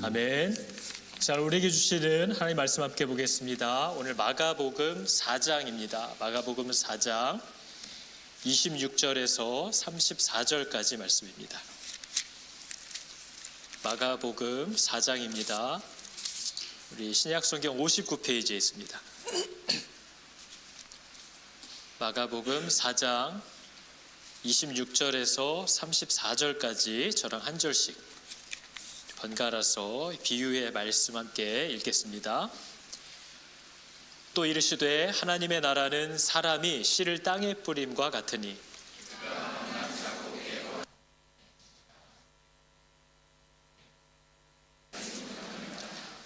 아멘. 자, 우리에게 주시는 하나님 말씀 함께 보겠습니다. 오늘 마가복음 4장입니다. 마가복음 4장 26절에서 34절까지 말씀입니다. 마가복음 4장입니다. 우리 신약성경 59페이지에 있습니다. 마가복음 4장 26절에서 34절까지 저랑 한 절씩 번갈아서 비유의 말씀 함께 읽겠습니다. 또 이르시되 하나님의 나라는 사람이 씨를 땅에 뿌림과 같으니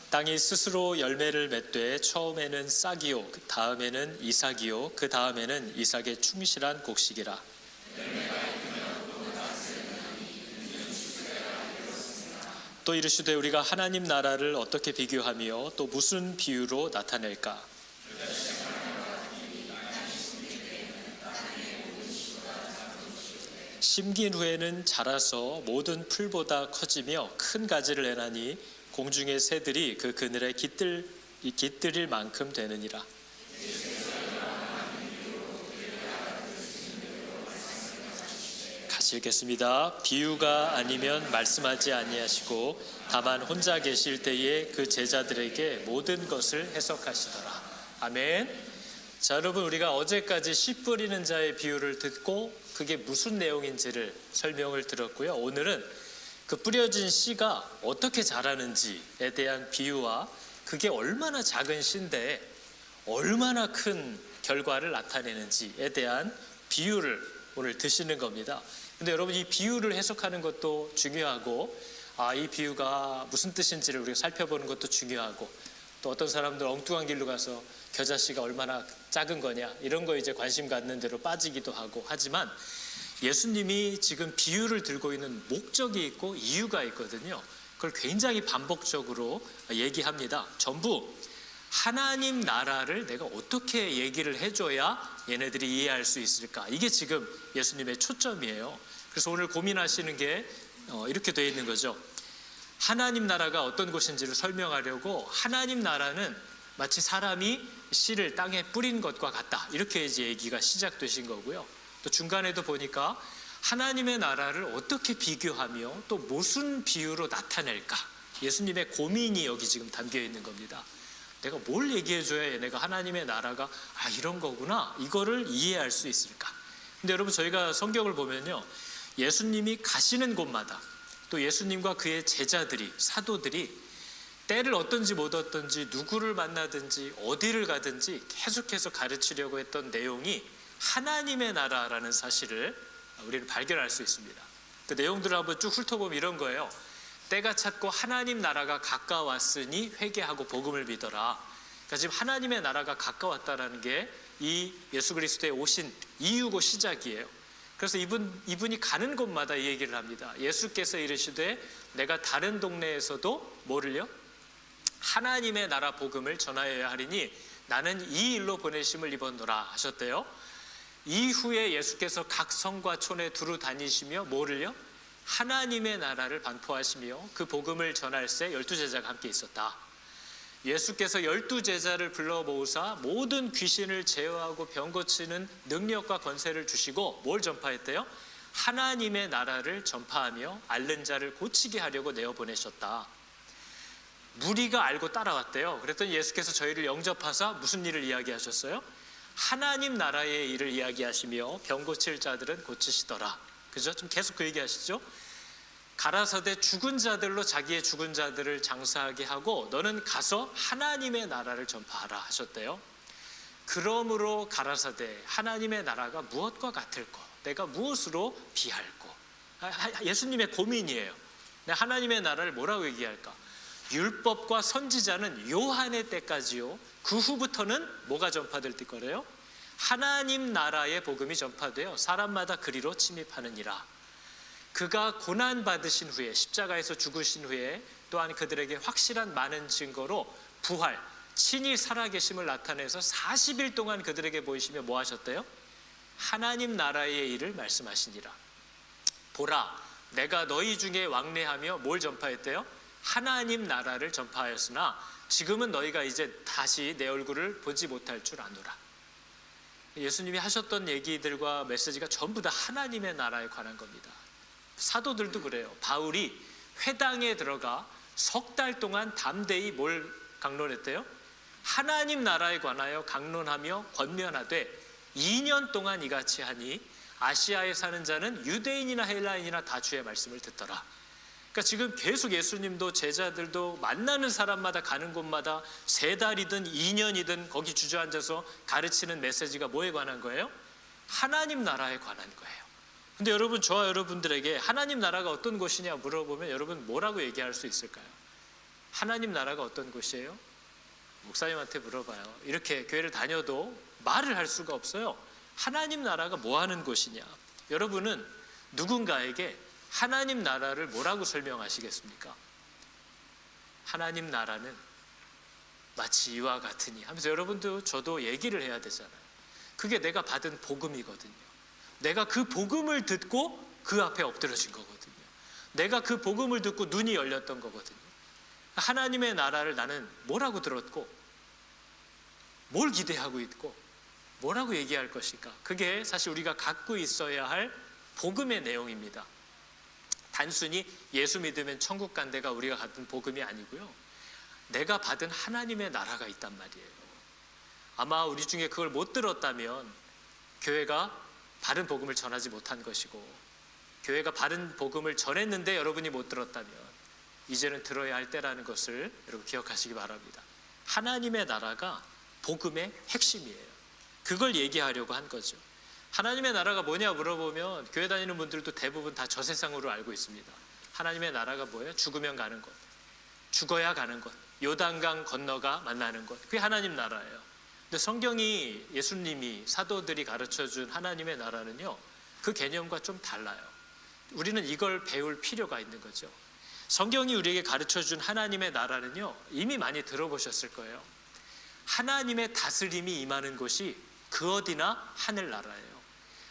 땅이 스스로 열매를 맺되 처음에는 싹이요 그 다음에는 이삭이요 그 다음에는 이삭의 충실한 곡식이라. 또 이르시되 우리가 하나님 나라를 어떻게 비교하며 또 무슨 비유로 나타낼까? 심긴 후에는 자라서 모든 풀보다 커지며 큰 가지를 내나니 공중의 새들이 그 그늘에 깃들일 만큼 되느니라. 같이 읽겠습니다. 비유가 아니면 말씀하지 아니하시고 다만 혼자 계실 때에 그 제자들에게 모든 것을 해석하시더라. 아멘. 자, 여러분, 우리가 어제까지 씨 뿌리는 자의 비유를 듣고 그게 무슨 내용인지를 설명을 들었고요. 오늘은 그 뿌려진 씨가 어떻게 자라는지에 대한 비유와 그게 얼마나 작은 씨인데 얼마나 큰 결과를 나타내는지에 대한 비유를 오늘 드시는 겁니다. 근데 여러분, 이 비유를 해석하는 것도 중요하고 이 비유가 무슨 뜻인지를 우리가 살펴보는 것도 중요하고, 또 어떤 사람들 엉뚱한 길로 가서 겨자씨가 얼마나 작은 거냐 이런 거 이제 관심 갖는 대로 빠지기도 하고 하지만, 예수님이 지금 비유를 들고 있는 목적이 있고 이유가 있거든요. 그걸 굉장히 반복적으로 얘기합니다. 전부 하나님 나라를 내가 어떻게 얘기를 해줘야 얘네들이 이해할 수 있을까? 이게 지금 예수님의 초점이에요. 그래서 오늘 고민하시는 게 이렇게 되어 있는 거죠. 하나님 나라가 어떤 곳인지를 설명하려고 하나님 나라는 마치 사람이 씨를 땅에 뿌린 것과 같다, 이렇게 이제 얘기가 시작되신 거고요. 또 중간에도 보니까 하나님의 나라를 어떻게 비교하며 또 무슨 비유로 나타낼까? 예수님의 고민이 여기 지금 담겨 있는 겁니다. 내가 뭘 얘기해줘야 얘네가 하나님의 나라가 이런 거구나, 이거를 이해할 수 있을까? 근데 여러분, 저희가 성경을 보면요, 예수님이 가시는 곳마다 또 예수님과 그의 제자들이, 사도들이 때를 얻든지 못 얻든지 누구를 만나든지 어디를 가든지 계속해서 가르치려고 했던 내용이 하나님의 나라라는 사실을 우리는 발견할 수 있습니다. 그 내용들을 한번 쭉 훑어보면 이런 거예요. 때가 찼고 하나님 나라가 가까웠으니 회개하고 복음을 믿어라. 그러니까 지금 하나님의 나라가 가까웠다라는 게 이 예수 그리스도의 오신 이유고 시작이에요. 그래서 이분이 가는 곳마다 이 얘기를 합니다. 예수께서 이르시되 내가 다른 동네에서도 뭐를요? 하나님의 나라 복음을 전하여야 하리니 나는 이 일로 보내심을 입었노라 하셨대요. 이후에 예수께서 각 성과 촌에 두루 다니시며 뭐를요? 하나님의 나라를 반포하시며 그 복음을 전할새 12제자가 함께 있었다. 예수께서 12제자를 불러 모으사 모든 귀신을 제어하고 병 고치는 능력과 권세를 주시고 뭘 전파했대요? 하나님의 나라를 전파하며 앓는 자를 고치게 하려고 내어보내셨다. 무리가 알고 따라왔대요. 그랬더니 예수께서 저희를 영접하사 무슨 일을 이야기하셨어요? 하나님 나라의 일을 이야기하시며 병 고칠 자들은 고치시더라. 그죠? 좀 계속 그 얘기하시죠. 가라사대 죽은 자들로 자기의 죽은 자들을 장사하게 하고 너는 가서 하나님의 나라를 전파하라 하셨대요. 그러므로 가라사대 하나님의 나라가 무엇과 같을꼬? 내가 무엇으로 비할꼬? 예수님의 고민이에요. 하나님의 나라를 뭐라고 얘기할까? 율법과 선지자는 요한의 때까지요. 그 후부터는 뭐가 전파될 거래요? 하나님 나라의 복음이 전파되어 사람마다 그리로 침입하느니라. 그가 고난 받으신 후에 십자가에서 죽으신 후에 또한 그들에게 확실한 많은 증거로 부활, 친히 살아계심을 나타내서 40일 동안 그들에게 보이시며 뭐 하셨대요? 하나님 나라의 일을 말씀하시니라. 보라, 내가 너희 중에 왕래하며 뭘 전파했대요? 하나님 나라를 전파하였으나 지금은 너희가 이제 다시 내 얼굴을 보지 못할 줄 아노라. 예수님이 하셨던 얘기들과 메시지가 전부 다 하나님의 나라에 관한 겁니다. 사도들도 그래요. 바울이 회당에 들어가 석 달 동안 담대히 뭘 강론했대요? 하나님 나라에 관하여 강론하며 권면하되 2년 동안 이같이 하니 아시아에 사는 자는 유대인이나 헬라인이나 다 주의 말씀을 듣더라. 그러니까 지금 계속 예수님도 제자들도 만나는 사람마다 가는 곳마다 3달이든 2년이든 거기 주저앉아서 가르치는 메시지가 뭐에 관한 거예요? 하나님 나라에 관한 거예요. 근데 여러분, 저와 여러분들에게 하나님 나라가 어떤 곳이냐 물어보면 여러분 뭐라고 얘기할 수 있을까요? 하나님 나라가 어떤 곳이에요? 목사님한테 물어봐요. 이렇게 교회를 다녀도 말을 할 수가 없어요. 하나님 나라가 뭐 하는 곳이냐? 여러분은 누군가에게 하나님 나라를 뭐라고 설명하시겠습니까? 하나님 나라는 마치 이와 같으니 하면서 여러분도 저도 얘기를 해야 되잖아요. 그게 내가 받은 복음이거든요. 내가 그 복음을 듣고 그 앞에 엎드려진 거거든요. 내가 그 복음을 듣고 눈이 열렸던 거거든요. 하나님의 나라를 나는 뭐라고 들었고 뭘 기대하고 있고 뭐라고 얘기할 것일까? 그게 사실 우리가 갖고 있어야 할 복음의 내용입니다. 단순히 예수 믿으면 천국 간대가 우리가 갖은 복음이 아니고요. 내가 받은 하나님의 나라가 있단 말이에요. 아마 우리 중에 그걸 못 들었다면 교회가 바른 복음을 전하지 못한 것이고, 교회가 바른 복음을 전했는데 여러분이 못 들었다면 이제는 들어야 할 때라는 것을 여러분 기억하시기 바랍니다. 하나님의 나라가 복음의 핵심이에요. 그걸 얘기하려고 한 거죠. 하나님의 나라가 뭐냐 물어보면 교회 다니는 분들도 대부분 다 저 세상으로 알고 있습니다. 하나님의 나라가 뭐예요? 죽으면 가는 것, 죽어야 가는 것, 요단강 건너가 만나는 것, 그게 하나님 나라예요. 근데 성경이, 예수님이, 사도들이 가르쳐준 하나님의 나라는요, 그 개념과 좀 달라요. 우리는 이걸 배울 필요가 있는 거죠. 성경이 우리에게 가르쳐준 하나님의 나라는요, 이미 많이 들어보셨을 거예요. 하나님의 다스림이 임하는 곳이 그 어디나 하늘나라예요.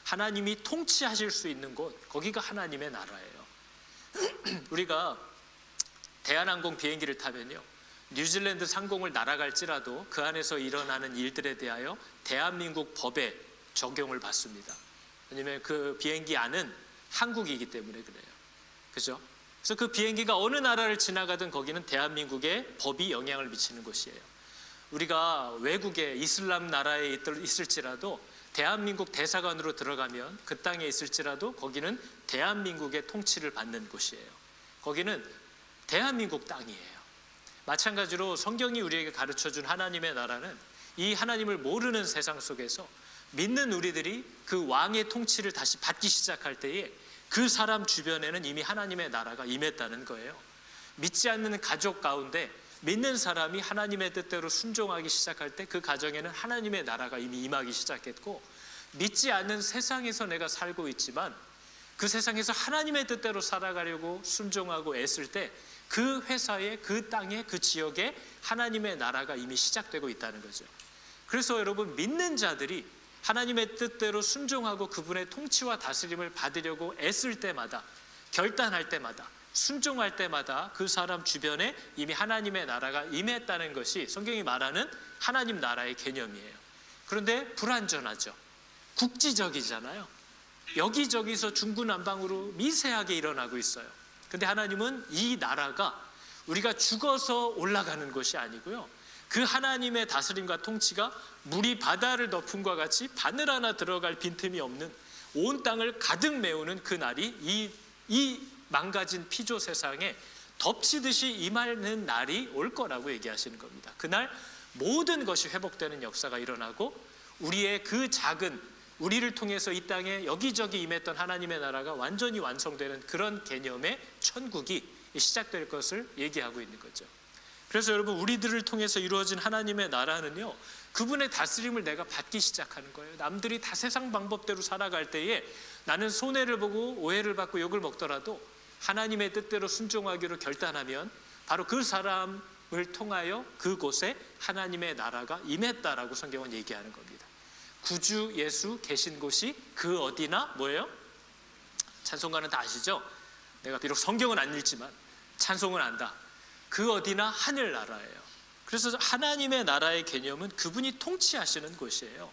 하나님이 통치하실 수 있는 곳, 거기가 하나님의 나라예요. 우리가 대한항공 비행기를 타면요, 뉴질랜드 상공을 날아갈지라도 그 안에서 일어나는 일들에 대하여 대한민국 법에 적용을 받습니다. 왜냐하면 그 비행기 안은 한국이기 때문에 그래요. 그죠? 그래서 그 비행기가 어느 나라를 지나가든 거기는 대한민국의 법이 영향을 미치는 곳이에요. 우리가 외국에 이슬람 나라에 있을지라도 대한민국 대사관으로 들어가면, 그 땅에 있을지라도 거기는 대한민국의 통치를 받는 곳이에요. 거기는 대한민국 땅이에요. 마찬가지로 성경이 우리에게 가르쳐준 하나님의 나라는 이 하나님을 모르는 세상 속에서 믿는 우리들이 그 왕의 통치를 다시 받기 시작할 때에 그 사람 주변에는 이미 하나님의 나라가 임했다는 거예요. 믿지 않는 가족 가운데 믿는 사람이 하나님의 뜻대로 순종하기 시작할 때 그 가정에는 하나님의 나라가 이미 임하기 시작했고, 믿지 않는 세상에서 내가 살고 있지만 그 세상에서 하나님의 뜻대로 살아가려고 순종하고 애쓸 때 그 회사에, 그 땅에, 그 지역에 하나님의 나라가 이미 시작되고 있다는 거죠. 그래서 여러분, 믿는 자들이 하나님의 뜻대로 순종하고 그분의 통치와 다스림을 받으려고 애쓸 때마다, 결단할 때마다, 순종할 때마다 그 사람 주변에 이미 하나님의 나라가 임했다는 것이 성경이 말하는 하나님 나라의 개념이에요. 그런데 불완전하죠. 국지적이잖아요. 여기저기서 중구난방으로 미세하게 일어나고 있어요. 근데 하나님은 이 나라가 우리가 죽어서 올라가는 것이 아니고요, 그 하나님의 다스림과 통치가 물이 바다를 덮음과 같이 바늘 하나 들어갈 빈틈이 없는 온 땅을 가득 메우는 그 날이 이 망가진 피조 세상에 덮치듯이 임하는 날이 올 거라고 얘기하시는 겁니다. 그날 모든 것이 회복되는 역사가 일어나고 우리의 그 작은, 우리를 통해서 이 땅에 여기저기 임했던 하나님의 나라가 완전히 완성되는 그런 개념의 천국이 시작될 것을 얘기하고 있는 거죠. 그래서 여러분, 우리들을 통해서 이루어진 하나님의 나라는요, 그분의 다스림을 내가 받기 시작하는 거예요. 남들이 다 세상 방법대로 살아갈 때에 나는 손해를 보고 오해를 받고 욕을 먹더라도 하나님의 뜻대로 순종하기로 결단하면 바로 그 사람을 통하여 그곳에 하나님의 나라가 임했다라고 성경은 얘기하는 겁니다. 구주 예수 계신 곳이 그 어디나 뭐예요? 찬송가는 다 아시죠? 내가 비록 성경은 안 읽지만 찬송은 안다. 그 어디나 하늘나라예요. 그래서 하나님의 나라의 개념은 그분이 통치하시는 곳이에요.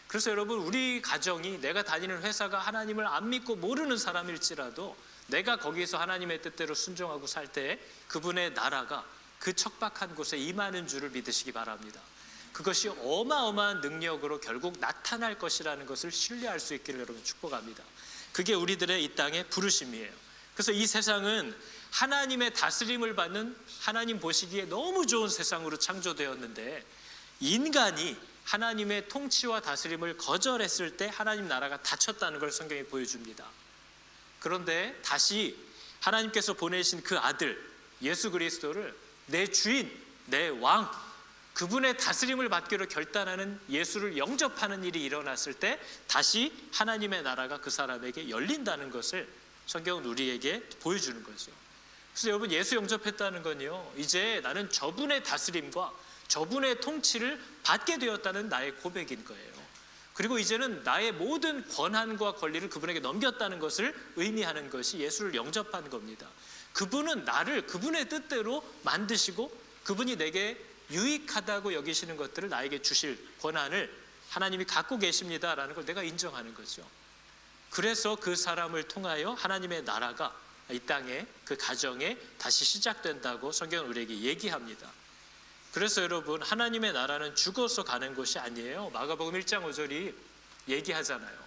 그래서 여러분, 우리 가정이, 내가 다니는 회사가 하나님을 안 믿고 모르는 사람일지라도 내가 거기에서 하나님의 뜻대로 순종하고 살 때 그분의 나라가 그 척박한 곳에 임하는 줄을 믿으시기 바랍니다. 그것이 어마어마한 능력으로 결국 나타날 것이라는 것을 신뢰할 수 있기를 여러분 축복합니다. 그게 우리들의 이 땅의 부르심이에요. 그래서 이 세상은 하나님의 다스림을 받는, 하나님 보시기에 너무 좋은 세상으로 창조되었는데, 인간이 하나님의 통치와 다스림을 거절했을 때 하나님 나라가 닫혔다는 걸 성경이 보여줍니다. 그런데 다시 하나님께서 보내신 그 아들 예수 그리스도를 내 주인, 내 왕, 그분의 다스림을 받기로 결단하는 예수를 영접하는 일이 일어났을 때 다시 하나님의 나라가 그 사람에게 열린다는 것을 성경은 우리에게 보여주는 거죠. 그래서 여러분, 예수 영접했다는 건요, 이제 나는 저분의 다스림과 저분의 통치를 받게 되었다는 나의 고백인 거예요. 그리고 이제는 나의 모든 권한과 권리를 그분에게 넘겼다는 것을 의미하는 것이 예수를 영접한 겁니다. 그분은 나를 그분의 뜻대로 만드시고 그분이 내게 유익하다고 여기시는 것들을 나에게 주실 권한을 하나님이 갖고 계십니다라는 걸 내가 인정하는 거죠. 그래서 그 사람을 통하여 하나님의 나라가 이 땅에, 그 가정에 다시 시작된다고 성경은 우리에게 얘기합니다. 그래서 여러분, 하나님의 나라는 죽어서 가는 것이 아니에요. 마가복음 1장 5절이 얘기하잖아요.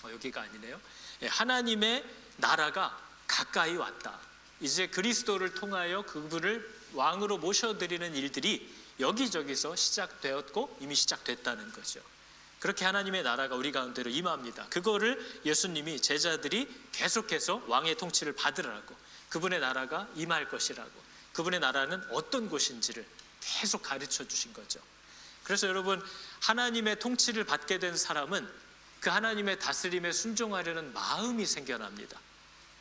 여기가 아니네요. 하나님의 나라가 가까이 왔다. 이제 그리스도를 통하여 그분을 왕으로 모셔드리는 일들이 여기저기서 시작되었고 이미 시작됐다는 거죠. 그렇게 하나님의 나라가 우리 가운데로 임합니다. 그거를 예수님이 제자들이 계속해서 왕의 통치를 받으라고, 그분의 나라가 임할 것이라고, 그분의 나라는 어떤 곳인지를 계속 가르쳐 주신 거죠. 그래서 여러분, 하나님의 통치를 받게 된 사람은 그 하나님의 다스림에 순종하려는 마음이 생겨납니다.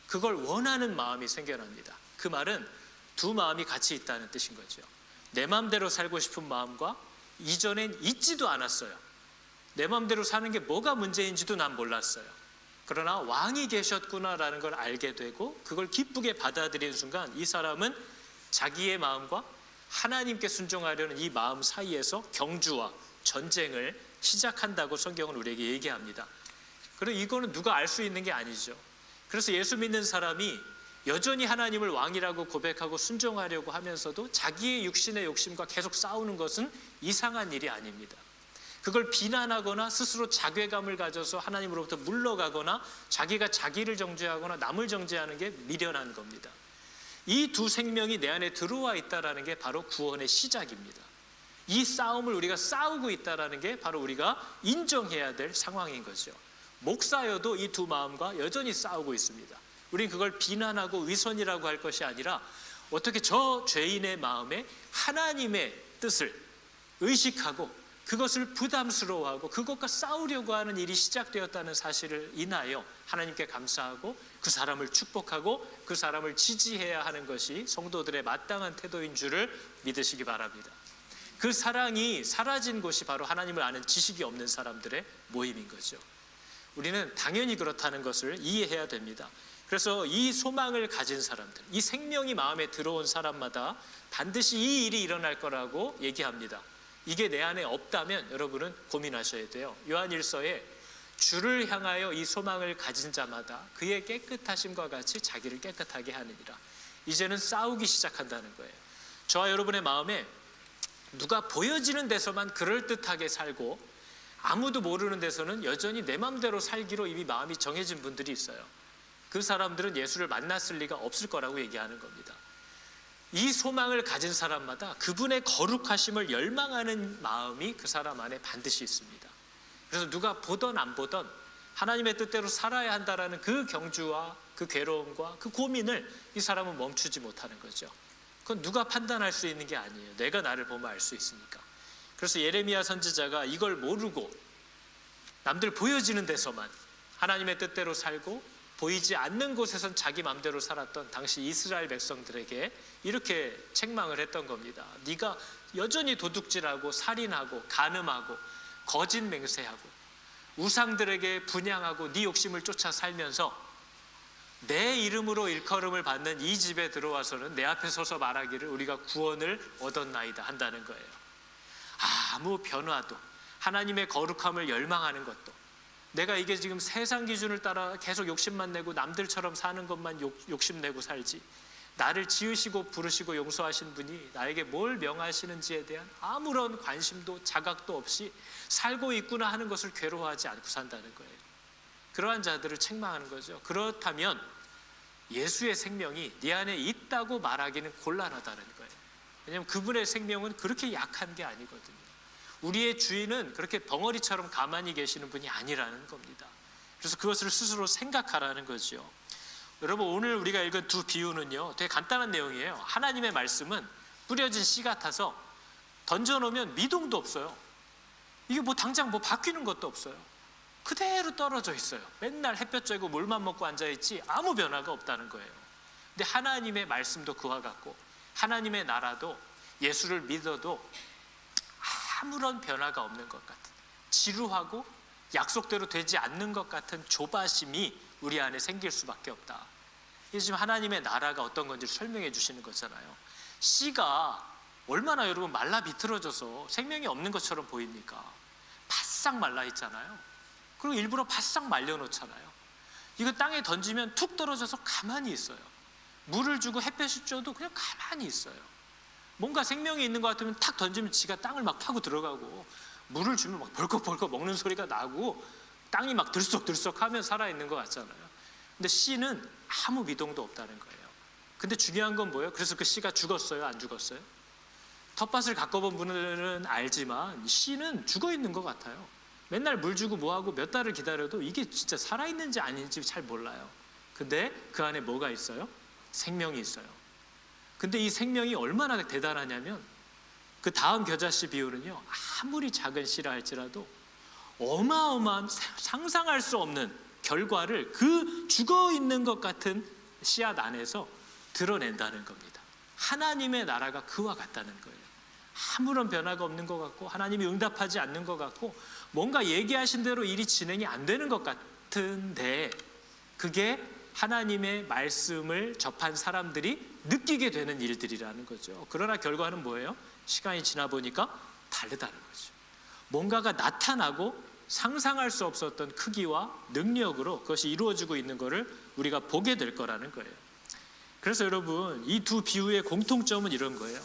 그걸 원하는 마음이 생겨납니다. 그 말은 두 마음이 같이 있다는 뜻인 거죠. 내 마음대로 살고 싶은 마음과 이전엔 있지도 않았어요. 내 마음대로 사는 게 뭐가 문제인지도 난 몰랐어요. 그러나 왕이 계셨구나라는 걸 알게 되고 그걸 기쁘게 받아들이는 순간 이 사람은 자기의 마음과 하나님께 순종하려는 이 마음 사이에서 경주와 전쟁을 시작한다고 성경은 우리에게 얘기합니다. 그리고 이거는 누가 알 수 있는 게 아니죠. 그래서 예수 믿는 사람이 여전히 하나님을 왕이라고 고백하고 순종하려고 하면서도 자기의 육신의 욕심과 계속 싸우는 것은 이상한 일이 아닙니다. 그걸 비난하거나 스스로 자괴감을 가져서 하나님으로부터 물러가거나 자기가 자기를 정죄하거나 남을 정죄하는 게 미련한 겁니다. 이 두 생명이 내 안에 들어와 있다는 게 바로 구원의 시작입니다. 이 싸움을 우리가 싸우고 있다는 게 바로 우리가 인정해야 될 상황인 거죠. 목사여도 이 두 마음과 여전히 싸우고 있습니다. 우리는 그걸 비난하고 위선이라고 할 것이 아니라 어떻게 저 죄인의 마음에 하나님의 뜻을 의식하고 그것을 부담스러워하고 그것과 싸우려고 하는 일이 시작되었다는 사실을 인하여 하나님께 감사하고 그 사람을 축복하고 그 사람을 지지해야 하는 것이 성도들의 마땅한 태도인 줄을 믿으시기 바랍니다. 그 사랑이 사라진 곳이 바로 하나님을 아는 지식이 없는 사람들의 모임인 거죠. 우리는 당연히 그렇다는 것을 이해해야 됩니다. 그래서 이 소망을 가진 사람들, 이 생명이 마음에 들어온 사람마다 반드시 이 일이 일어날 거라고 얘기합니다. 이게 내 안에 없다면 여러분은 고민하셔야 돼요. 요한일서에 주를 향하여 이 소망을 가진 자마다 그의 깨끗하심과 같이 자기를 깨끗하게 하느니라. 이제는 싸우기 시작한다는 거예요. 저와 여러분의 마음에 누가 보여지는 데서만 그럴듯하게 살고 아무도 모르는 데서는 여전히 내 마음대로 살기로 이미 마음이 정해진 분들이 있어요. 그 사람들은 예수를 만났을 리가 없을 거라고 얘기하는 겁니다. 이 소망을 가진 사람마다 그분의 거룩하심을 열망하는 마음이 그 사람 안에 반드시 있습니다. 그래서 누가 보던 안 보던 하나님의 뜻대로 살아야 한다라는 그 경주와 그 괴로움과 그 고민을 이 사람은 멈추지 못하는 거죠. 그건 누가 판단할 수 있는 게 아니에요. 내가 나를 보면 알 수 있으니까. 그래서 예레미야 선지자가 이걸 모르고 남들 보여지는 데서만 하나님의 뜻대로 살고 보이지 않는 곳에선 자기 마음대로 살았던 당시 이스라엘 백성들에게 이렇게 책망을 했던 겁니다. 네가 여전히 도둑질하고 살인하고 간음하고 거짓 맹세하고 우상들에게 분향하고 네 욕심을 쫓아 살면서 내 이름으로 일컬음을 받는 이 집에 들어와서는 내 앞에 서서 말하기를 우리가 구원을 얻었나이다 한다는 거예요. 아무 변화도, 하나님의 거룩함을 열망하는 것도, 내가 이게 지금 세상 기준을 따라 계속 욕심만 내고 남들처럼 사는 것만 욕심내고 살지, 나를 지으시고 부르시고 용서하신 분이 나에게 뭘 명하시는지에 대한 아무런 관심도 자각도 없이 살고 있구나 하는 것을 괴로워하지 않고 산다는 거예요. 그러한 자들을 책망하는 거죠. 그렇다면 예수의 생명이 네 안에 있다고 말하기는 곤란하다는 거예요. 왜냐하면 그분의 생명은 그렇게 약한 게 아니거든요. 우리의 주인은 그렇게 벙어리처럼 가만히 계시는 분이 아니라는 겁니다. 그래서 그것을 스스로 생각하라는 거죠. 여러분, 오늘 우리가 읽은 두 비유는요, 되게 간단한 내용이에요. 하나님의 말씀은 뿌려진 씨 같아서 던져놓으면 미동도 없어요. 이게 뭐 당장 뭐 바뀌는 것도 없어요. 그대로 떨어져 있어요. 맨날 햇볕 쬐고 물만 먹고 앉아있지 아무 변화가 없다는 거예요. 근데 하나님의 말씀도 그와 같고, 하나님의 나라도 예수를 믿어도 아무런 변화가 없는 것 같은, 지루하고 약속대로 되지 않는 것 같은 조바심이 우리 안에 생길 수밖에 없다. 이게 지금 하나님의 나라가 어떤 건지 설명해 주시는 거잖아요. 씨가 얼마나 여러분 말라 비틀어져서 생명이 없는 것처럼 보입니까? 바싹 말라 있잖아요. 그리고 일부러 바싹 말려놓잖아요. 이거 땅에 던지면 툭 떨어져서 가만히 있어요. 물을 주고 햇볕을 줘도 그냥 가만히 있어요. 뭔가 생명이 있는 것 같으면 탁 던지면 지가 땅을 막 파고 들어가고, 물을 주면 막 벌컥벌컥 먹는 소리가 나고, 땅이 막 들썩들썩하면 살아있는 것 같잖아요. 근데 씨는 아무 미동도 없다는 거예요. 근데 중요한 건 뭐예요? 그래서 그 씨가 죽었어요? 안 죽었어요? 텃밭을 가꿔본 분들은 알지만 씨는 죽어있는 것 같아요. 맨날 물 주고 뭐하고 몇 달을 기다려도 이게 진짜 살아있는지 아닌지 잘 몰라요. 근데 그 안에 뭐가 있어요? 생명이 있어요. 근데 이 생명이 얼마나 대단하냐면, 그 다음 겨자씨 비유는요, 아무리 작은 씨라 할지라도 어마어마한 상상할 수 없는 결과를 그 죽어있는 것 같은 씨앗 안에서 드러낸다는 겁니다. 하나님의 나라가 그와 같다는 거예요. 아무런 변화가 없는 것 같고, 하나님이 응답하지 않는 것 같고, 뭔가 얘기하신 대로 일이 진행이 안 되는 것 같은데, 그게 하나님의 말씀을 접한 사람들이 느끼게 되는 일들이라는 거죠. 그러나 결과는 뭐예요? 시간이 지나 보니까 다르다는 거죠. 뭔가가 나타나고 상상할 수 없었던 크기와 능력으로 그것이 이루어지고 있는 것을 우리가 보게 될 거라는 거예요. 그래서 여러분, 이 두 비유의 공통점은 이런 거예요.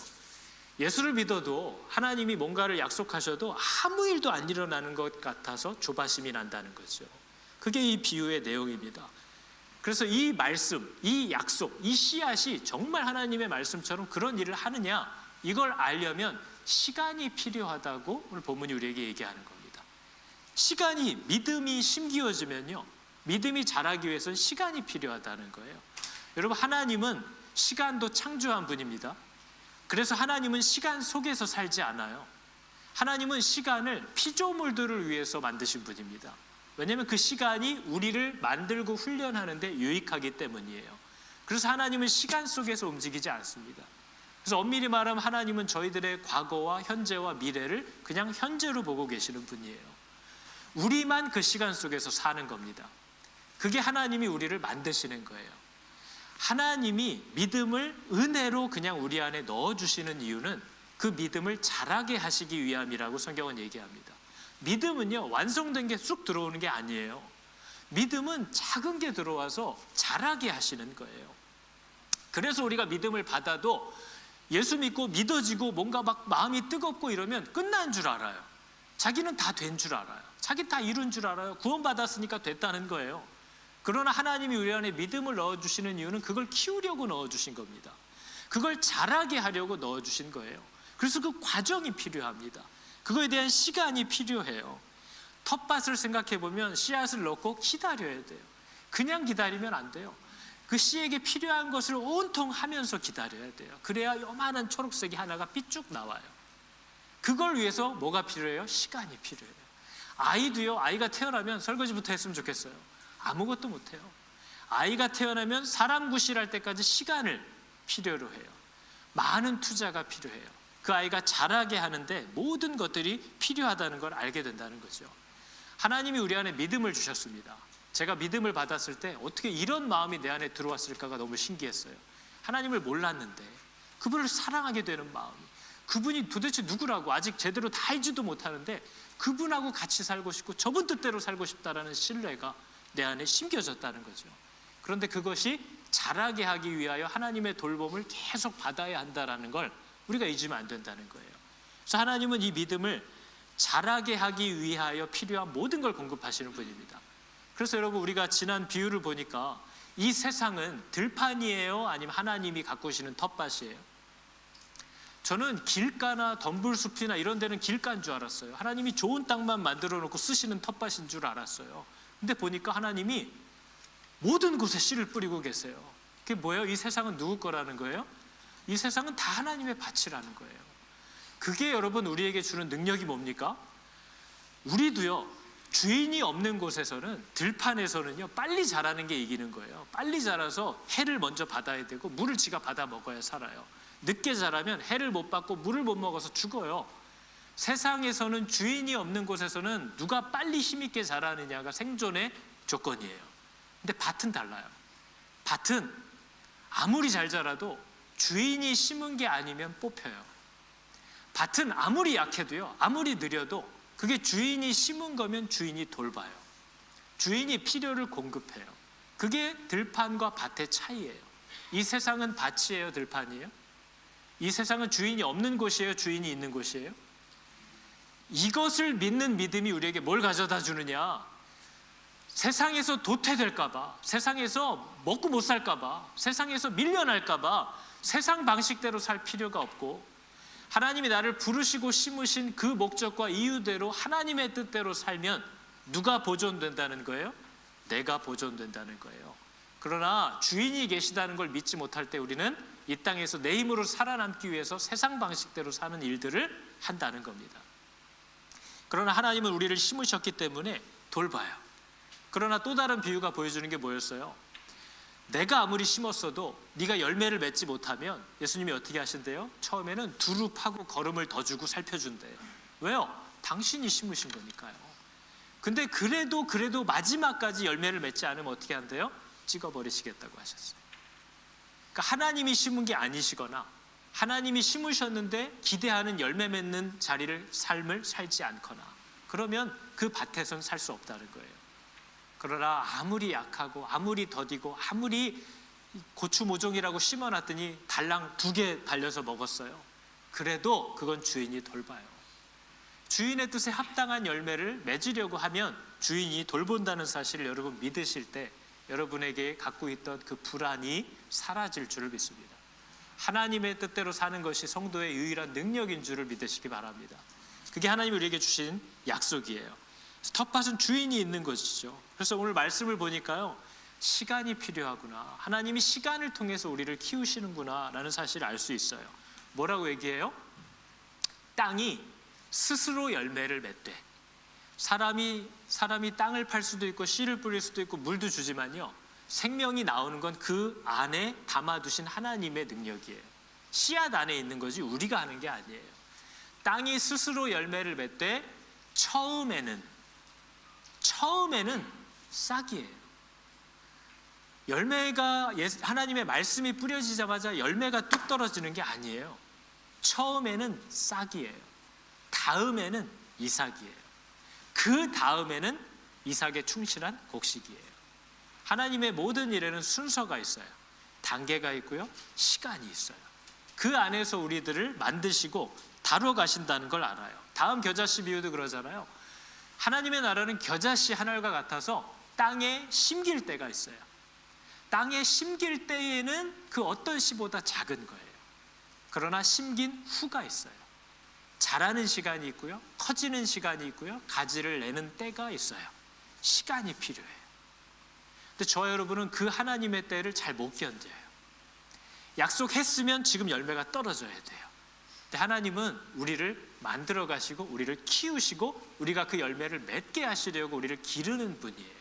예수를 믿어도 하나님이 뭔가를 약속하셔도 아무 일도 안 일어나는 것 같아서 조바심이 난다는 거죠. 그게 이 비유의 내용입니다. 그래서 이 말씀, 이 약속, 이 씨앗이 정말 하나님의 말씀처럼 그런 일을 하느냐, 이걸 알려면 시간이 필요하다고 오늘 본문이 우리에게 얘기하는 겁니다. 시간이, 믿음이 심기어지면요, 믿음이 자라기 위해서는 시간이 필요하다는 거예요. 여러분, 하나님은 시간도 창조한 분입니다. 그래서 하나님은 시간 속에서 살지 않아요. 하나님은 시간을 피조물들을 위해서 만드신 분입니다. 왜냐하면 그 시간이 우리를 만들고 훈련하는데 유익하기 때문이에요. 그래서 하나님은 시간 속에서 움직이지 않습니다. 그래서 엄밀히 말하면 하나님은 저희들의 과거와 현재와 미래를 그냥 현재로 보고 계시는 분이에요. 우리만 그 시간 속에서 사는 겁니다. 그게 하나님이 우리를 만드시는 거예요. 하나님이 믿음을 은혜로 그냥 우리 안에 넣어주시는 이유는 그 믿음을 자라게 하시기 위함이라고 성경은 얘기합니다. 믿음은요, 완성된 게 쑥 들어오는 게 아니에요. 믿음은 작은 게 들어와서 자라게 하시는 거예요. 그래서 우리가 믿음을 받아도 예수 믿고 믿어지고 뭔가 막 마음이 뜨겁고 이러면 끝난 줄 알아요. 자기는 다 된 줄 알아요. 자기 다 이룬 줄 알아요. 구원받았으니까 됐다는 거예요. 그러나 하나님이 우리 안에 믿음을 넣어주시는 이유는 그걸 키우려고 넣어주신 겁니다. 그걸 자라게 하려고 넣어주신 거예요. 그래서 그 과정이 필요합니다. 그거에 대한 시간이 필요해요. 텃밭을 생각해 보면 씨앗을 넣고 기다려야 돼요. 그냥 기다리면 안 돼요. 그 씨에게 필요한 것을 온통 하면서 기다려야 돼요. 그래야 요만한 초록색이 하나가 삐쭉 나와요. 그걸 위해서 뭐가 필요해요? 시간이 필요해요. 아이도요, 아이가 태어나면 설거지부터 했으면 좋겠어요. 아무것도 못해요. 아이가 태어나면 사람 구실할 때까지 시간을 필요로 해요. 많은 투자가 필요해요. 그 아이가 자라게 하는데 모든 것들이 필요하다는 걸 알게 된다는 거죠. 하나님이 우리 안에 믿음을 주셨습니다. 제가 믿음을 받았을 때 어떻게 이런 마음이 내 안에 들어왔을까가 너무 신기했어요. 하나님을 몰랐는데 그분을 사랑하게 되는 마음이, 그분이 도대체 누구라고 아직 제대로 다 알지도 못하는데 그분하고 같이 살고 싶고 저분 뜻대로 살고 싶다라는 신뢰가 내 안에 심겨졌다는 거죠. 그런데 그것이 자라게 하기 위하여 하나님의 돌봄을 계속 받아야 한다는 걸 우리가 잊으면 안 된다는 거예요. 그래서 하나님은 이 믿음을 자라게 하기 위하여 필요한 모든 걸 공급하시는 분입니다. 그래서 여러분, 우리가 지난 비유를 보니까 이 세상은 들판이에요? 아니면 하나님이 가꾸시는 텃밭이에요? 저는 길가나 덤불숲이나 이런 데는 길가인 줄 알았어요. 하나님이 좋은 땅만 만들어 놓고 쓰시는 텃밭인 줄 알았어요. 근데 보니까 하나님이 모든 곳에 씨를 뿌리고 계세요. 그게 뭐예요? 이 세상은 누구 거라는 거예요? 이 세상은 다 하나님의 밭이라는 거예요. 그게 여러분 우리에게 주는 능력이 뭡니까? 우리도요, 주인이 없는 곳에서는, 들판에서는요, 빨리 자라는 게 이기는 거예요. 빨리 자라서 해를 먼저 받아야 되고 물을 지가 받아 먹어야 살아요. 늦게 자라면 해를 못 받고 물을 못 먹어서 죽어요. 세상에서는, 주인이 없는 곳에서는 누가 빨리 힘있게 자라느냐가 생존의 조건이에요. 근데 밭은 달라요. 밭은 아무리 잘 자라도 주인이 심은 게 아니면 뽑혀요. 밭은 아무리 약해도요, 아무리 느려도 그게 주인이 심은 거면 주인이 돌봐요. 주인이 필요를 공급해요. 그게 들판과 밭의 차이예요. 이 세상은 밭이에요, 들판이에요? 이 세상은 주인이 없는 곳이에요, 주인이 있는 곳이에요? 이것을 믿는 믿음이 우리에게 뭘 가져다 주느냐? 세상에서 도태될까 봐, 세상에서 먹고 못 살까 봐, 세상에서 밀려날까 봐 세상 방식대로 살 필요가 없고, 하나님이 나를 부르시고 심으신 그 목적과 이유대로 하나님의 뜻대로 살면 누가 보존된다는 거예요? 내가 보존된다는 거예요. 그러나 주인이 계시다는 걸 믿지 못할 때 우리는 이 땅에서 내 힘으로 살아남기 위해서 세상 방식대로 사는 일들을 한다는 겁니다. 그러나 하나님은 우리를 심으셨기 때문에 돌봐요. 그러나 또 다른 비유가 보여주는 게 뭐였어요? 내가 아무리 심었어도 네가 열매를 맺지 못하면 예수님이 어떻게 하신대요? 처음에는 두루 파고 걸음을 더 주고 살펴준대요. 왜요? 당신이 심으신 거니까요. 근데 그래도 마지막까지 열매를 맺지 않으면 어떻게 한대요? 찍어버리시겠다고 하셨어요. 그러니까 하나님이 심은 게 아니시거나 하나님이 심으셨는데 기대하는 열매 맺는 삶을 살지 않거나, 그러면 그 밭에선 살 수 없다는 거예요. 그러나 아무리 약하고 아무리 더디고 아무리 고추 모종이라고 심어놨더니 달랑 2개 달려서 먹었어요. 그래도 그건 주인이 돌봐요. 주인의 뜻에 합당한 열매를 맺으려고 하면 주인이 돌본다는 사실을 여러분 믿으실 때 여러분에게 갖고 있던 그 불안이 사라질 줄을 믿습니다. 하나님의 뜻대로 사는 것이 성도의 유일한 능력인 줄을 믿으시기 바랍니다. 그게 하나님이 우리에게 주신 약속이에요. 텃밭은 주인이 있는 것이죠. 그래서 오늘 말씀을 보니까요, 시간이 필요하구나, 하나님이 시간을 통해서 우리를 키우시는구나 라는 사실을 알 수 있어요. 뭐라고 얘기해요? 땅이 스스로 열매를 맺되, 사람이 땅을 팔 수도 있고 씨를 뿌릴 수도 있고 물도 주지만요, 생명이 나오는 건 그 안에 담아두신 하나님의 능력이에요. 씨앗 안에 있는 거지 우리가 하는 게 아니에요. 땅이 스스로 열매를 맺되 처음에는 싹이에요. 열매가, 하나님의 말씀이 뿌려지자마자 열매가 뚝 떨어지는 게 아니에요. 처음에는 싹이에요. 다음에는 이삭이에요. 그 다음에는 이삭에 충실한 곡식이에요. 하나님의 모든 일에는 순서가 있어요. 단계가 있고요, 시간이 있어요. 그 안에서 우리들을 만드시고 다루어 가신다는 걸 알아요. 다음 겨자씨 비유도 그러잖아요. 하나님의 나라는 겨자씨 하나가 같아서 땅에 심길 때가 있어요. 땅에 심길 때에는 그 어떤 씨보다 작은 거예요. 그러나 심긴 후가 있어요. 자라는 시간이 있고요, 커지는 시간이 있고요, 가지를 내는 때가 있어요. 시간이 필요해요. 근데 저와 여러분은 그 하나님의 때를 잘 못 견뎌요. 약속했으면 지금 열매가 떨어져야 돼요. 근데 하나님은 우리를 만들어 가시고 우리를 키우시고 우리가 그 열매를 맺게 하시려고 우리를 기르는 분이에요.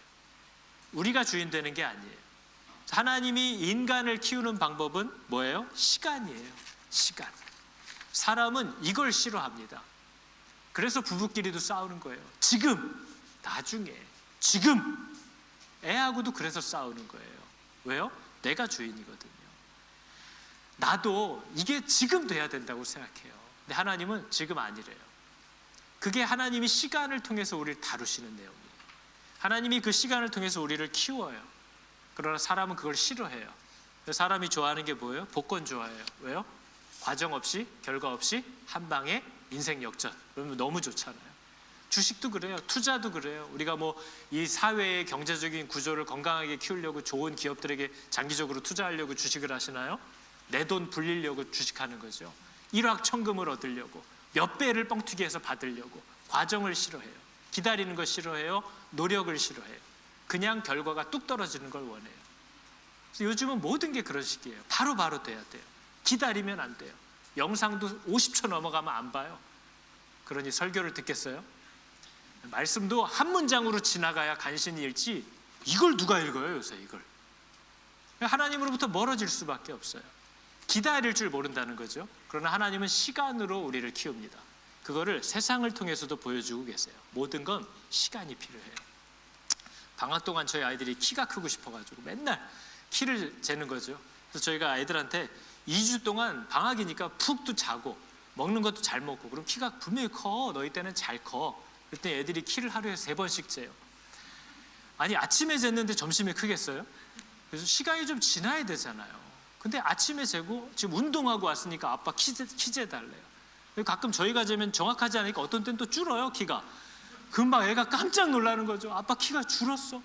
우리가 주인 되는 게 아니에요. 하나님이 인간을 키우는 방법은 뭐예요? 시간이에요. 시간. 사람은 이걸 싫어합니다. 그래서 부부끼리도 싸우는 거예요. 지금, 나중에, 지금. 애하고도 그래서 싸우는 거예요. 왜요? 내가 주인이거든요. 나도 이게 지금 돼야 된다고 생각해요. 근데 하나님은 지금 아니래요. 그게 하나님이 시간을 통해서 우리를 다루시는 내용이에요. 하나님이 그 시간을 통해서 우리를 키워요. 그러나 사람은 그걸 싫어해요. 사람이 좋아하는 게 뭐예요? 복권 좋아해요. 왜요? 과정 없이, 결과 없이 한 방에 인생 역전. 그러면 너무 좋잖아요. 주식도 그래요. 투자도 그래요. 우리가 이 사회의 경제적인 구조를 건강하게 키우려고 좋은 기업들에게 장기적으로 투자하려고 주식을 하시나요? 내 돈 불리려고 주식하는 거죠. 일확천금을 얻으려고, 몇 배를 뻥튀기해서 받으려고. 과정을 싫어해요. 기다리는 거 싫어해요. 노력을 싫어해요. 그냥 결과가 뚝 떨어지는 걸 원해요. 그래서 요즘은 모든 게 그런 식이에요. 바로바로 돼야 돼요. 기다리면 안 돼요. 영상도 50초 넘어가면 안 봐요. 그러니 설교를 듣겠어요? 말씀도 한 문장으로 지나가야 간신히 읽지, 이걸 누가 읽어요 요새 이걸. 하나님으로부터 멀어질 수밖에 없어요. 기다릴 줄 모른다는 거죠. 그러나 하나님은 시간으로 우리를 키웁니다. 그거를 세상을 통해서도 보여주고 계세요. 모든 건 시간이 필요해요. 방학 동안 저희 아이들이 키가 크고 싶어가지고 맨날 키를 재는 거죠. 그래서 저희가 아이들한테 2주 동안 방학이니까 푹도 자고 먹는 것도 잘 먹고, 그럼 키가 분명히 커, 너희 때는 잘 커. 그랬더니 애들이 키를 하루에 3번씩 재요. 아니, 아침에 쟀는데 점심에 크겠어요? 그래서 시간이 좀 지나야 되잖아요. 근데 아침에 재고 지금 운동하고 왔으니까 아빠 키 재달래요. 가끔 저희가 재면 정확하지 않으니까 어떤 때는 또 줄어요, 키가. 금방 애가 깜짝 놀라는 거죠. 아빠 키가 줄었어.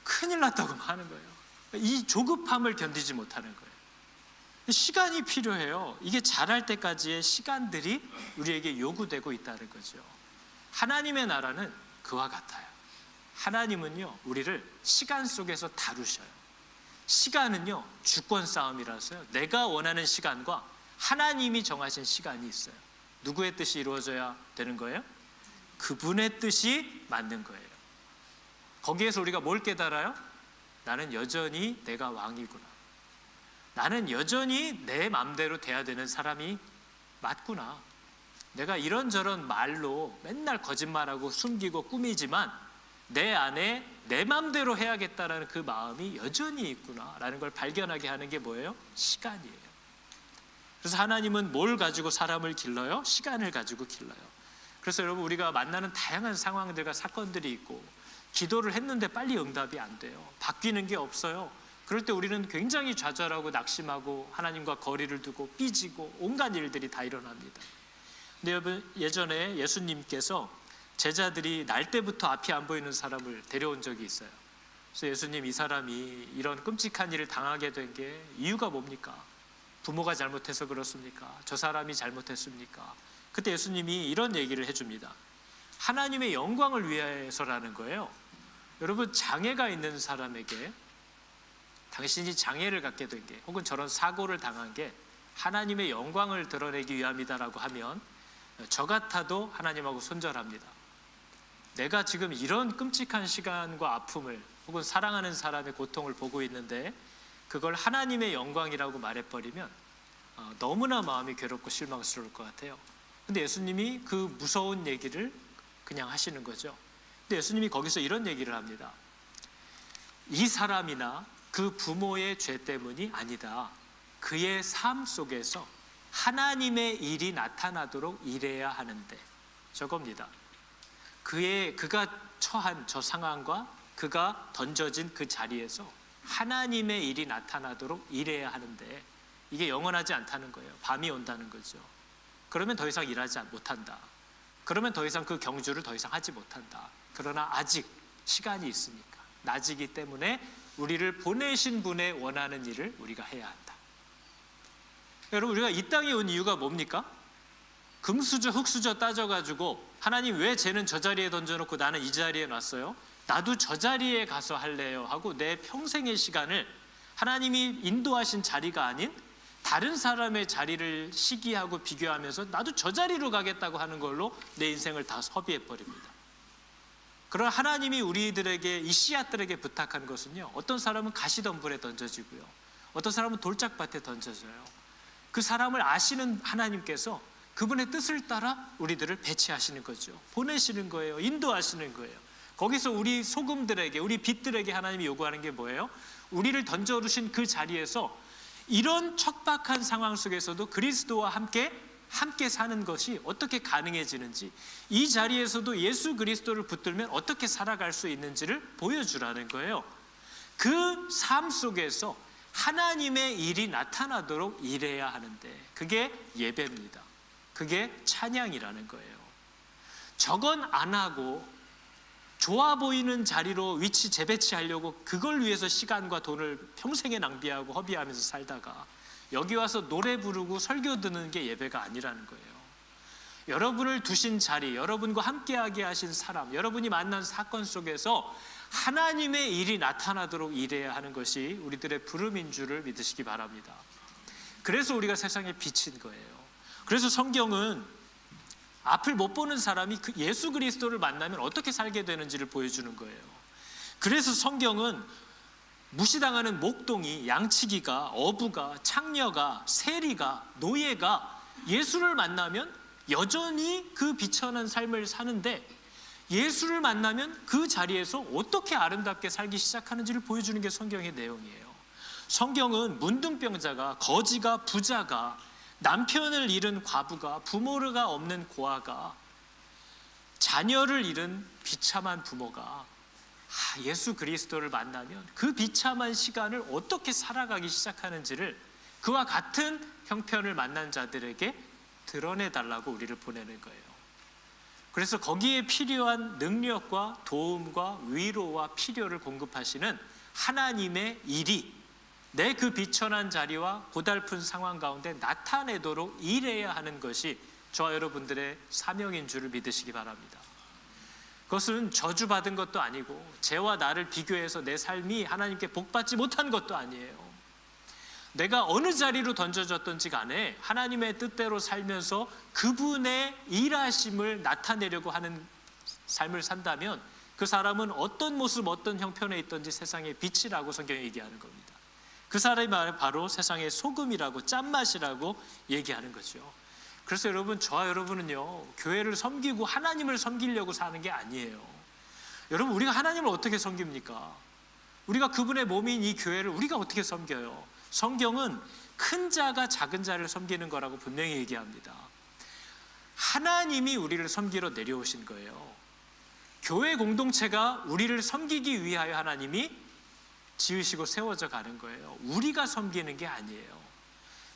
큰일 났다고 하는 거예요. 이 조급함을 견디지 못하는 거예요. 시간이 필요해요. 이게 자랄 때까지의 시간들이 우리에게 요구되고 있다는 거죠. 하나님의 나라는 그와 같아요. 하나님은요, 우리를 시간 속에서 다루셔요. 시간은요, 주권 싸움이라서요. 내가 원하는 시간과 하나님이 정하신 시간이 있어요. 누구의 뜻이 이루어져야 되는 거예요? 그분의 뜻이 맞는 거예요. 거기에서 우리가 뭘 깨달아요? 나는 여전히 내가 왕이구나. 나는 여전히 내 맘대로 돼야 되는 사람이 맞구나. 내가 이런저런 말로 맨날 거짓말하고 숨기고 꾸미지만 내 안에 내 맘대로 해야겠다라는 그 마음이 여전히 있구나라는 걸 발견하게 하는 게 뭐예요? 시간이에요. 그래서 하나님은 뭘 가지고 사람을 길러요? 시간을 가지고 길러요. 그래서 여러분, 우리가 만나는 다양한 상황들과 사건들이 있고, 기도를 했는데 빨리 응답이 안 돼요. 바뀌는 게 없어요. 그럴 때 우리는 굉장히 좌절하고 낙심하고 하나님과 거리를 두고 삐지고 온갖 일들이 다 일어납니다. 근데 여러분, 예전에 예수님께서 제자들이 날 때부터 앞이 안 보이는 사람을 데려온 적이 있어요. 그래서 예수님, 이 사람이 이런 끔찍한 일을 당하게 된 게 이유가 뭡니까? 부모가 잘못해서 그렇습니까? 저 사람이 잘못했습니까? 그때 예수님이 이런 얘기를 해줍니다. 하나님의 영광을 위해서라는 거예요. 여러분, 장애가 있는 사람에게 당신이 장애를 갖게 된 게, 혹은 저런 사고를 당한 게 하나님의 영광을 드러내기 위함이다라고 하면 저 같아도 하나님하고 손절합니다. 내가 지금 이런 끔찍한 시간과 아픔을, 혹은 사랑하는 사람의 고통을 보고 있는데 그걸 하나님의 영광이라고 말해버리면 너무나 마음이 괴롭고 실망스러울 것 같아요. 근데 예수님이 그 무서운 얘기를 그냥 하시는 거죠. 근데 예수님이 거기서 이런 얘기를 합니다. 이 사람이나 그 부모의 죄 때문이 아니다. 그의 삶 속에서 하나님의 일이 나타나도록 일해야 하는데, 저겁니다. 그가 처한 저 상황과 그가 던져진 그 자리에서 하나님의 일이 나타나도록 일해야 하는데, 이게 영원하지 않다는 거예요. 밤이 온다는 거죠. 그러면 더 이상 일하지 못한다. 그러면 더 이상 그 경주를 더 이상 하지 못한다. 그러나 아직 시간이 있으니까, 낮이기 때문에 우리를 보내신 분의 원하는 일을 우리가 해야 한다. 여러분, 우리가 이 땅에 온 이유가 뭡니까? 금수저 흙수저 따져가지고 하나님 왜 쟤는 저 자리에 던져놓고 나는 이 자리에 놨어요? 나도 저 자리에 가서 할래요 하고 내 평생의 시간을 하나님이 인도하신 자리가 아닌 다른 사람의 자리를 시기하고 비교하면서 나도 저 자리로 가겠다고 하는 걸로 내 인생을 다 허비해버립니다. 그러나 하나님이 우리들에게, 이 씨앗들에게 부탁한 것은요, 어떤 사람은 가시덤불에 던져지고요, 어떤 사람은 돌짝밭에 던져져요. 그 사람을 아시는 하나님께서 그분의 뜻을 따라 우리들을 배치하시는 거죠. 보내시는 거예요. 인도하시는 거예요. 거기서 우리 소금들에게, 우리 빛들에게 하나님이 요구하는 게 뭐예요? 우리를 던져두신 그 자리에서 이런 척박한 상황 속에서도 그리스도와 함께 사는 것이 어떻게 가능해지는지, 이 자리에서도 예수 그리스도를 붙들면 어떻게 살아갈 수 있는지를 보여주라는 거예요. 그 삶 속에서 하나님의 일이 나타나도록 일해야 하는데, 그게 예배입니다. 그게 찬양이라는 거예요. 저건 안 하고 좋아 보이는 자리로 위치 재배치하려고 그걸 위해서 시간과 돈을 평생에 낭비하고 허비하면서 살다가 여기 와서 노래 부르고 설교 듣는 게 예배가 아니라는 거예요. 여러분을 두신 자리, 여러분과 함께하게 하신 사람, 여러분이 만난 사건 속에서 하나님의 일이 나타나도록 일해야 하는 것이 우리들의 부름인 줄을 믿으시기 바랍니다. 그래서 우리가 세상에 빛인 거예요. 그래서 성경은 앞을 못 보는 사람이 예수 그리스도를 만나면 어떻게 살게 되는지를 보여주는 거예요. 그래서 성경은 무시당하는 목동이, 양치기가, 어부가, 창녀가, 세리가, 노예가 예수를 만나면 여전히 그 비천한 삶을 사는데, 예수를 만나면 그 자리에서 어떻게 아름답게 살기 시작하는지를 보여주는 게 성경의 내용이에요. 성경은 문둥병자가, 거지가, 부자가, 남편을 잃은 과부가, 부모가 없는 고아가, 자녀를 잃은 비참한 부모가 예수 그리스도를 만나면 그 비참한 시간을 어떻게 살아가기 시작하는지를 그와 같은 형편을 만난 자들에게 드러내달라고 우리를 보내는 거예요. 그래서 거기에 필요한 능력과 도움과 위로와 필요를 공급하시는 하나님의 일이 내 그 비천한 자리와 고달픈 상황 가운데 나타내도록 일해야 하는 것이 저와 여러분들의 사명인 줄을 믿으시기 바랍니다. 그것은 저주받은 것도 아니고 쟤와 나를 비교해서 내 삶이 하나님께 복받지 못한 것도 아니에요. 내가 어느 자리로 던져졌든지 간에 하나님의 뜻대로 살면서 그분의 일하심을 나타내려고 하는 삶을 산다면 그 사람은 어떤 모습, 어떤 형편에 있든지 세상의 빛이라고 성경이 얘기하는 겁니다. 그 사람이 바로 세상의 소금이라고, 짠맛이라고 얘기하는 거죠. 그래서 여러분, 저와 여러분은요, 교회를 섬기고 하나님을 섬기려고 사는 게 아니에요. 여러분, 우리가 하나님을 어떻게 섬깁니까? 우리가 그분의 몸인 이 교회를 우리가 어떻게 섬겨요? 성경은 큰 자가 작은 자를 섬기는 거라고 분명히 얘기합니다. 하나님이 우리를 섬기러 내려오신 거예요. 교회 공동체가 우리를 섬기기 위하여 하나님이 지으시고 세워져 가는 거예요. 우리가 섬기는 게 아니에요.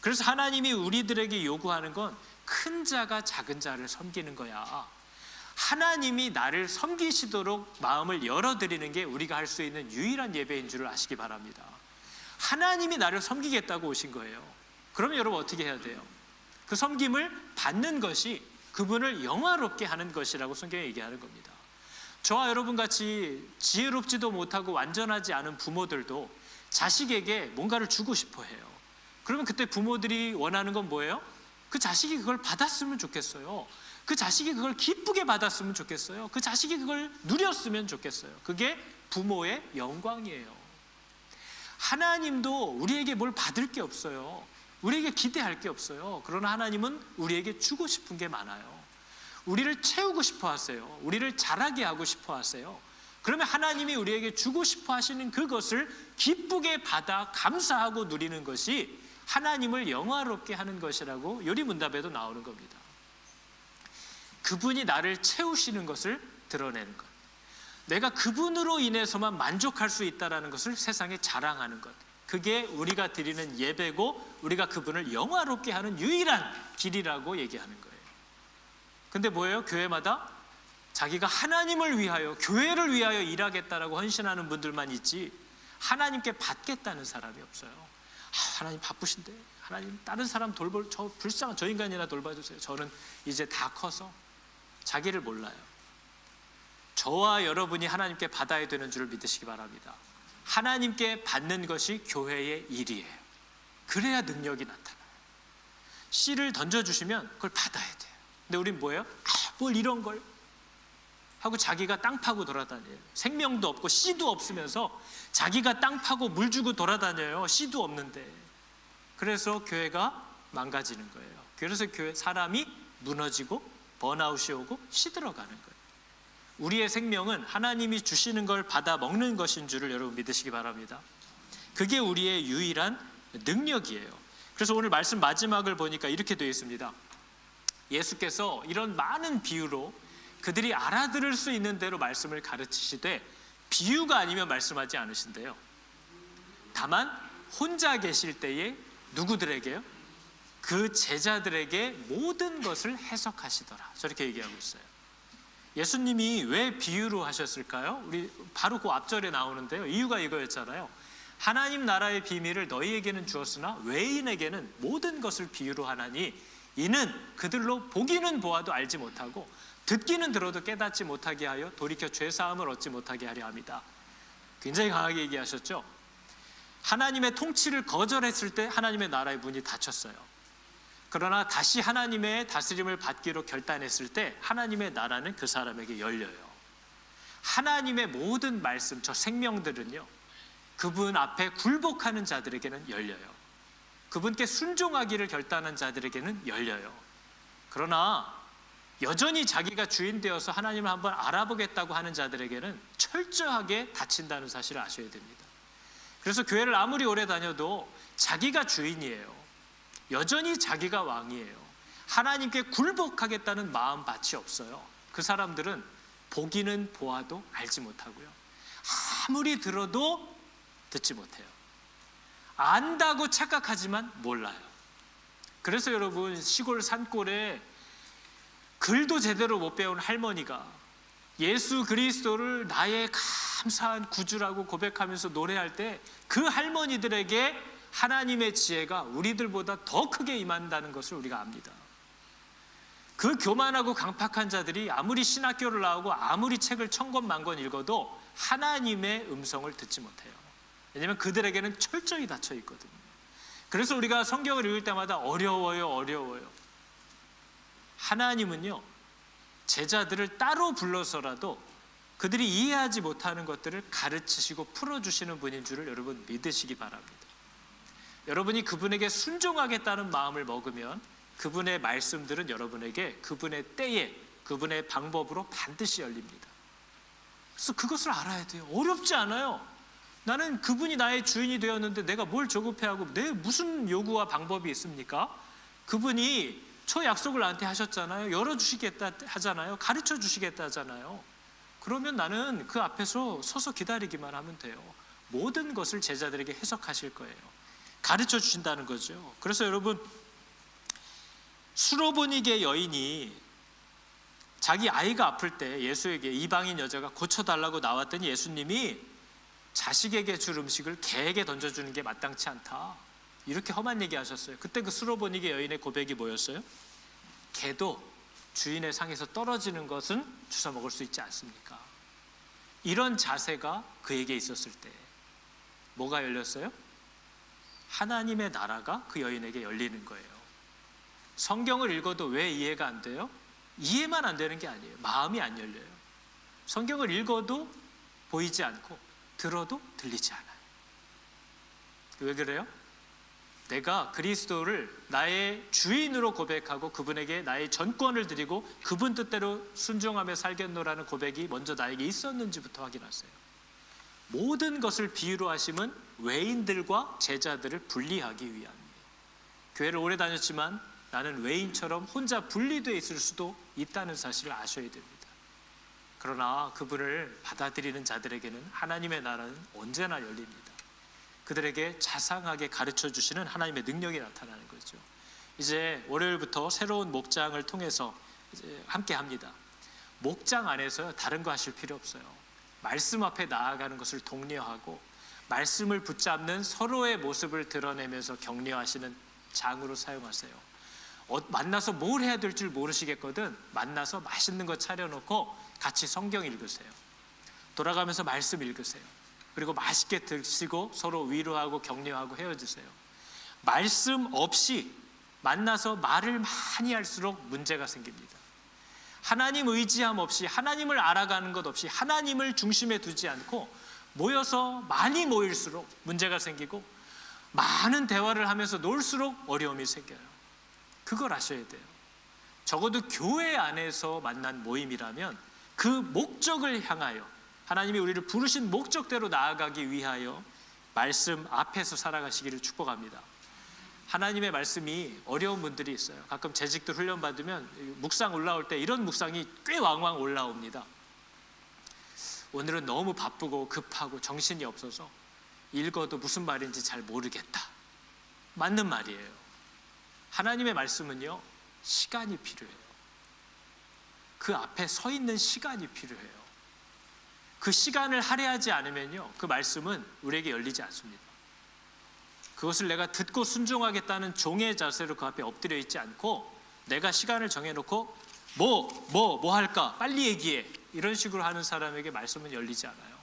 그래서 하나님이 우리들에게 요구하는 건 큰 자가 작은 자를 섬기는 거야. 하나님이 나를 섬기시도록 마음을 열어드리는 게 우리가 할 수 있는 유일한 예배인 줄을 아시기 바랍니다. 하나님이 나를 섬기겠다고 오신 거예요. 그러면 여러분 어떻게 해야 돼요? 그 섬김을 받는 것이 그분을 영화롭게 하는 것이라고 성경이 얘기하는 겁니다. 저와 여러분 같이 지혜롭지도 못하고 완전하지 않은 부모들도 자식에게 뭔가를 주고 싶어 해요. 그러면 그때 부모들이 원하는 건 뭐예요? 그 자식이 그걸 받았으면 좋겠어요. 그 자식이 그걸 기쁘게 받았으면 좋겠어요. 그 자식이 그걸 누렸으면 좋겠어요. 그게 부모의 영광이에요. 하나님도 우리에게 뭘 받을 게 없어요. 우리에게 기대할 게 없어요. 그러나 하나님은 우리에게 주고 싶은 게 많아요. 우리를 채우고 싶어 하세요. 우리를 자라게 하고 싶어 하세요. 그러면 하나님이 우리에게 주고 싶어 하시는 그것을 기쁘게 받아 감사하고 누리는 것이 하나님을 영화롭게 하는 것이라고 요리문답에도 나오는 겁니다. 그분이 나를 채우시는 것을 드러내는 것, 내가 그분으로 인해서만 만족할 수 있다는 것을 세상에 자랑하는 것, 그게 우리가 드리는 예배고 우리가 그분을 영화롭게 하는 유일한 길이라고 얘기하는 거예요. 근데 뭐예요? 교회마다 자기가 하나님을 위하여, 교회를 위하여 일하겠다라고 헌신하는 분들만 있지 하나님께 받겠다는 사람이 없어요. 하나님 바쁘신데, 하나님 다른 사람 저 불쌍한 저 인간이나 돌봐주세요. 저는 이제 다 커서 자기를 몰라요. 저와 여러분이 하나님께 받아야 되는 줄 믿으시기 바랍니다. 하나님께 받는 것이 교회의 일이에요. 그래야 능력이 나타나요. 씨를 던져주시면 그걸 받아야 돼요. 근데 우린 뭐예요? 뭘 이런 걸 하고 자기가 땅 파고 돌아다녀요. 생명도 없고 씨도 없으면서 자기가 땅 파고 물 주고 돌아다녀요. 씨도 없는데. 그래서 교회가 망가지는 거예요. 그래서 교회 사람이 무너지고 번아웃이 오고 시들어가는 거예요. 우리의 생명은 하나님이 주시는 걸 받아 먹는 것인 줄을 여러분 믿으시기 바랍니다. 그게 우리의 유일한 능력이에요. 그래서 오늘 말씀 마지막을 보니까 이렇게 되어 있습니다. 예수께서 이런 많은 비유로 그들이 알아들을 수 있는 대로 말씀을 가르치시되 비유가 아니면 말씀하지 않으신대요. 다만 혼자 계실 때에 누구들에게요? 그 제자들에게 모든 것을 해석하시더라. 저렇게 얘기하고 있어요. 예수님이 왜 비유로 하셨을까요? 우리 바로 그 앞절에 나오는데요. 이유가 이거였잖아요. 하나님 나라의 비밀을 너희에게는 주었으나 외인에게는 모든 것을 비유로 하나니 이는 그들로 보기는 보아도 알지 못하고 듣기는 들어도 깨닫지 못하게 하여 돌이켜 죄사함을 얻지 못하게 하려 합니다. 굉장히 강하게 얘기하셨죠. 하나님의 통치를 거절했을 때 하나님의 나라의 문이 닫혔어요. 그러나 다시 하나님의 다스림을 받기로 결단했을 때 하나님의 나라는 그 사람에게 열려요. 하나님의 모든 말씀, 저 생명들은요, 그분 앞에 굴복하는 자들에게는 열려요. 그분께 순종하기를 결단한 자들에게는 열려요. 그러나 여전히 자기가 주인 되어서 하나님을 한번 알아보겠다고 하는 자들에게는 철저하게 닫힌다는 사실을 아셔야 됩니다. 그래서 교회를 아무리 오래 다녀도 자기가 주인이에요. 여전히 자기가 왕이에요. 하나님께 굴복하겠다는 마음밭이 없어요. 그 사람들은 보기는 보아도 알지 못하고요. 아무리 들어도 듣지 못해요. 안다고 착각하지만 몰라요. 그래서 여러분, 시골 산골에 글도 제대로 못 배운 할머니가 예수 그리스도를 나의 감사한 구주라고 고백하면서 노래할 때 그 할머니들에게 하나님의 지혜가 우리들보다 더 크게 임한다는 것을 우리가 압니다. 그 교만하고 강팍한 자들이 아무리 신학교를 나오고 아무리 책을 1000권 1000권 읽어도 하나님의 음성을 듣지 못해요. 왜냐하면 그들에게는 철저히 닫혀 있거든요. 그래서 우리가 성경을 읽을 때마다 어려워요. 하나님은요, 제자들을 따로 불러서라도 그들이 이해하지 못하는 것들을 가르치시고 풀어주시는 분인 줄을 여러분 믿으시기 바랍니다. 여러분이 그분에게 순종하겠다는 마음을 먹으면 그분의 말씀들은 여러분에게 그분의 때에 그분의 방법으로 반드시 열립니다. 그래서 그것을 알아야 돼요. 어렵지 않아요. 나는 그분이 나의 주인이 되었는데 내가 뭘 조급해하고 내 무슨 요구와 방법이 있습니까? 그분이 초약속을 나한테 하셨잖아요. 열어주시겠다 하잖아요. 가르쳐 주시겠다 하잖아요. 그러면 나는 그 앞에서 서서 기다리기만 하면 돼요. 모든 것을 제자들에게 해석하실 거예요. 가르쳐 주신다는 거죠. 그래서 여러분, 수로보니게 여인이 자기 아이가 아플 때 예수에게 이방인 여자가 고쳐달라고 나왔더니 예수님이 자식에게 줄 음식을 개에게 던져주는 게 마땅치 않다, 이렇게 험한 얘기 하셨어요. 그때 그 수로보니게 여인의 고백이 뭐였어요? 개도 주인의 상에서 떨어지는 것은 주워 먹을 수 있지 않습니까? 이런 자세가 그에게 있었을 때 뭐가 열렸어요? 하나님의 나라가 그 여인에게 열리는 거예요. 성경을 읽어도 왜 이해가 안 돼요? 이해만 안 되는 게 아니에요. 마음이 안 열려요. 성경을 읽어도 보이지 않고 들어도 들리지 않아요. 왜 그래요? 내가 그리스도를 나의 주인으로 고백하고 그분에게 나의 전권을 드리고 그분 뜻대로 순종하며 살겠노라는 고백이 먼저 나에게 있었는지부터 확인하세요. 모든 것을 비유로 하심은 외인들과 제자들을 분리하기 위함이에요. 교회를 오래 다녔지만 나는 외인처럼 혼자 분리되어 있을 수도 있다는 사실을 아셔야 됩니다. 그러나 그분을 받아들이는 자들에게는 하나님의 나라는 언제나 열립니다. 그들에게 자상하게 가르쳐 주시는 하나님의 능력이 나타나는 거죠. 이제 월요일부터 새로운 목장을 통해서 이제 함께 합니다. 목장 안에서 다른 거 하실 필요 없어요. 말씀 앞에 나아가는 것을 독려하고 말씀을 붙잡는 서로의 모습을 드러내면서 격려하시는 장으로 사용하세요. 만나서 뭘 해야 될 줄 모르시겠거든 만나서 맛있는 거 차려놓고 같이 성경 읽으세요. 돌아가면서 말씀 읽으세요. 그리고 맛있게 드시고 서로 위로하고 격려하고 헤어지세요. 말씀 없이 만나서 말을 많이 할수록 문제가 생깁니다. 하나님 의지함 없이 하나님을 알아가는 것 없이 하나님을 중심에 두지 않고 모여서 많이 모일수록 문제가 생기고 많은 대화를 하면서 놀수록 어려움이 생겨요. 그걸 아셔야 돼요. 적어도 교회 안에서 만난 모임이라면 그 목적을 향하여, 하나님이 우리를 부르신 목적대로 나아가기 위하여 말씀 앞에서 살아가시기를 축복합니다. 하나님의 말씀이 어려운 분들이 있어요. 가끔 재직들 훈련받으면 묵상 올라올 때 이런 묵상이 꽤 왕왕 올라옵니다. 오늘은 너무 바쁘고 급하고 정신이 없어서 읽어도 무슨 말인지 잘 모르겠다. 맞는 말이에요. 하나님의 말씀은요, 시간이 필요해요. 그 앞에 서 있는 시간이 필요해요. 그 시간을 할애하지 않으면요, 그 말씀은 우리에게 열리지 않습니다. 그것을 내가 듣고 순종하겠다는 종의 자세로 그 앞에 엎드려 있지 않고, 내가 시간을 정해놓고 뭐 할까? 빨리 얘기해. 이런 식으로 하는 사람에게 말씀은 열리지 않아요.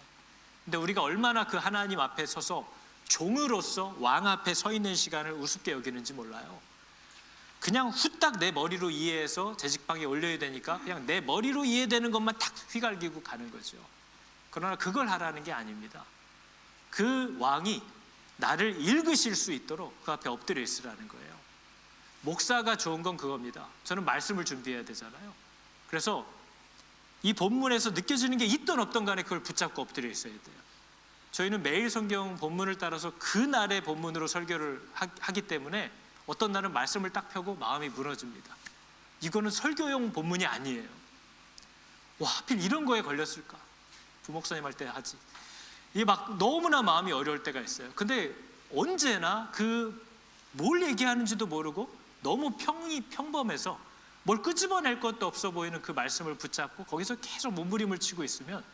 근데 우리가 얼마나 그 하나님 앞에 서서 종으로서 왕 앞에 서 있는 시간을 우습게 여기는지 몰라요. 그냥 후딱 내 머리로 이해해서 재직방에 올려야 되니까 그냥 내 머리로 이해되는 것만 탁 휘갈기고 가는 거죠. 그러나 그걸 하라는 게 아닙니다. 그 왕이 나를 읽으실 수 있도록 그 앞에 엎드려 있으라는 거예요. 목사가 좋은 건 그겁니다. 저는 말씀을 준비해야 되잖아요. 그래서 이 본문에서 느껴지는 게 있던 없던 간에 그걸 붙잡고 엎드려 있어야 돼요. 저희는 매일 성경 본문을 따라서 그 날의 본문으로 설교를 하기 때문에 어떤 날은 말씀을 딱 펴고 마음이 무너집니다. 이거는 설교용 본문이 아니에요. 와, 하필 이런 거에 걸렸을까? 부목사님 할 때 하지. 이게 막 너무나 마음이 어려울 때가 있어요. 근데 언제나 뭘 얘기하는지도 모르고 너무 평범해서 뭘 끄집어낼 것도 없어 보이는 그 말씀을 붙잡고 거기서 계속 몸부림을 치고 있으면